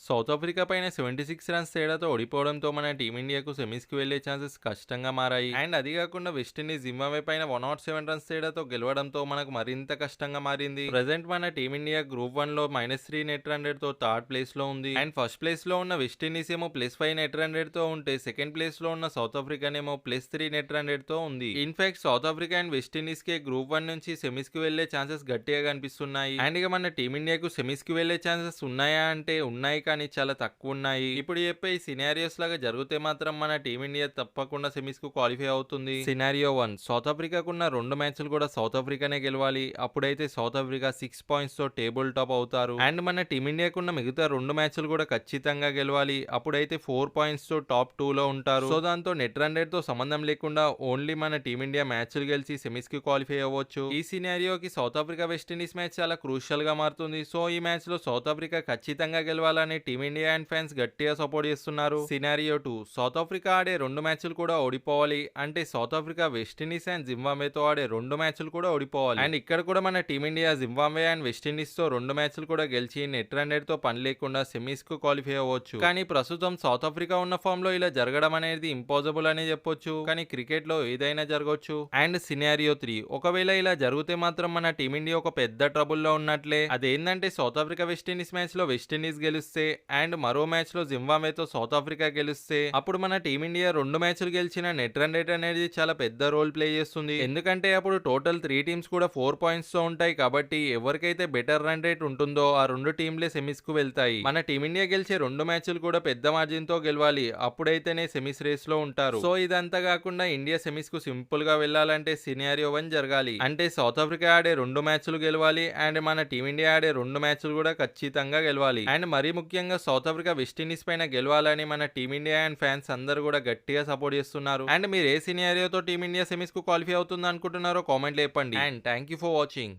South Africa పైన 76 runs తేడాతో ఓడిపోవడంతో మన టీమిండియాకు సెమీస్కి వెళ్లే ఛాన్సెస్ కష్టంగా మారాయి. అండ్ అది కాకుండా వెస్టిండీస్ జింబాబ్వే పైన 107 రన్స్ తేడాతో గెలవడంతో మనకు మరింత కష్టంగా మారింది. ప్రజెంట్ మన టీమిండియా గ్రూప్ 1 లో -3 నెట్ రన్ రేట్ తో థర్డ్ ప్లేస్ లో ఉంది. అండ్ ఫస్ట్ ప్లేస్ లో ఉన్న వెస్టిండీస్ ఏమో +5 నెట్ రన్ రేట్ తో ఉంటే సెకండ్ ప్లేస్ లో ఉన్న సౌత్ ఆఫ్రికా ఏమో +3 నెట్ రన్ రేట్ తో ఉంది. In fact south Africa and West Indies K group 1 నుంచి సెమీస్ కి వెళ్లే ఛాన్సెస్ గట్టిగా కనిపిస్తున్నాయి. అండ్ ఇక మన టీమిండియాకు సెమీస్ కి వెళ్లే ఛాన్సెస్ ఉన్నాయా అంటే ఉన్నాయి, కానీ చాలా తక్కువ ఉన్నాయి. ఇప్పుడు చెప్పే ఈ సినారియోస్ లాగా జరిగితే మాత్రం మన టీమిండియా తప్పకుండా సెమీస్ కు క్వాలిఫై అవుతుంది. సినారియో 1, సౌత్ ఆఫ్రికాకున్న 2 మ్యాచ్లు కూడా సౌత్ ఆఫ్రికానే గెలవాలి. అప్పుడైతే సౌత్ ఆఫ్రికా 6 పాయింట్స్ తో టేబుల్ టాప్ అవుతారు. అండ్ మన టీమిండియాకున్న మిగతా 2 మ్యాచ్లు కూడా ఖచ్చితంగా గెలవాలి. అప్పుడైతే 4 పాయింట్స్ తో టాప్ 2 లో ఉంటారు. సో దాంతో నెట్ రన్ రేట్ తో సంబంధం లేకుండా ఓన్లీ మన టీమిండియా మ్యాచ్లు గెలిచి సెమీస్ కి క్వాలిఫై అవ్వచ్చు. ఈ సినారియోకి సౌత్ ఆఫ్రికా వెస్టిండీస్ మ్యాచ్ చాలా క్రూషియల్ గా మారుతుంది. సో ఈ మ్యాచ్ లో సౌత్ ఆఫ్రికా ఖచ్చితంగా గెలవాలని టీమిండియా అండ్ ఫ్యాన్స్ గట్టిగా సపోర్ట్ చేస్తున్నారు. సినారియో 2, సౌత్ ఆఫ్రికా ఆడే 2 మ్యాచ్లు కూడా ఓడిపోవాలి. అంటే సౌత్ ఆఫ్రికా వెస్టిండీస్ అండ్ జింబాబ్వేతో ఆడే 2 మ్యాచ్లు కూడా ఓడిపోవాలి. అండ్ ఇక్కడ కూడా మన టీమిండియా జింబాబ్వే అండ్ వెస్టిండీస్ తో 2 మ్యాచ్లు కూడా గెలిచి నెట్ రన్ రేట్ తో పని లేకుండా సెమీస్ కు క్వాలిఫై అవ్వచ్చు. కానీ ప్రస్తుతం సౌత్ ఆఫ్రికా ఉన్న ఫామ్ లో ఇలా జరగడం అనేది ఇంపాసిబుల్ అనే చెప్పొచ్చు. కానీ క్రికెట్ లో ఏదైనా జరగవచ్చు. అండ్ సినారియో 3, ఒకవేళ ఇలా జరిగితే మాత్రం మన టీమిండియా ఒక పెద్ద ట్రబుల్ లో ఉన్నట్లే. అదేంటంటే సౌత్ ఆఫ్రికా వెస్టిండీస్ మ్యాచ్ లో వెస్టిండీస్ గెలిస్తే అండ్ మరో మ్యాచ్ లో జింబాబ్వేతో సౌత్ ఆఫ్రికా గెలిస్తే అప్పుడు మన టీమిండియా 2 మ్యాచ్లు గెలిచిన నెట్ రన్ రేట్ అనేది చాలా పెద్ద రోల్ ప్లే చేస్తుంది. ఎందుకంటే అప్పుడు టోటల్ 3 టీమ్స్ కూడా 4 పాయింట్స్ తో ఉంటాయి. కాబట్టి ఎవరికైతే బెటర్ రన్ రేట్ ఉంటుందో ఆ 2 టీంలే సెమీస్ కు వెళ్తాయి. మన టీమిండియా గెలిచే 2 మ్యాచ్లు కూడా పెద్ద మార్జిన్ తో గెలవాలి. అప్పుడైతేనే సెమీస్ రేస్ లో ఉంటారు. సో ఇదంతా కాకుండా ఇండియా సెమీస్ కు సింపుల్ గా వెళ్ళాలంటే సినారియో 1 జరగాలి. అంటే సౌత్ ఆఫ్రికా ఆడే 2 మ్యాచ్లు గెలవాలి అండ్ మన టీమిండియా ఆడే 2 మ్యాచ్లు కూడా ఖచ్చితంగా గెలవాలి. అండ్ మరీ ముఖ్యంగా సౌత్ ఆఫ్రికా వెస్టిండీస్ పైన గెలవాలని మన టీమిండియా అండ్ ఫ్యాన్స్ అందరూ కూడా గట్టిగా సపోర్ట్ చేస్తున్నారు. అండ్ మీరు ఏ సినారియోతో టీమిండియా సెమీస్ కు క్వాలిఫై అవుతుంది అనుకుంటున్నారో కామెంట్ లో చెప్పండి. And thank you for watching.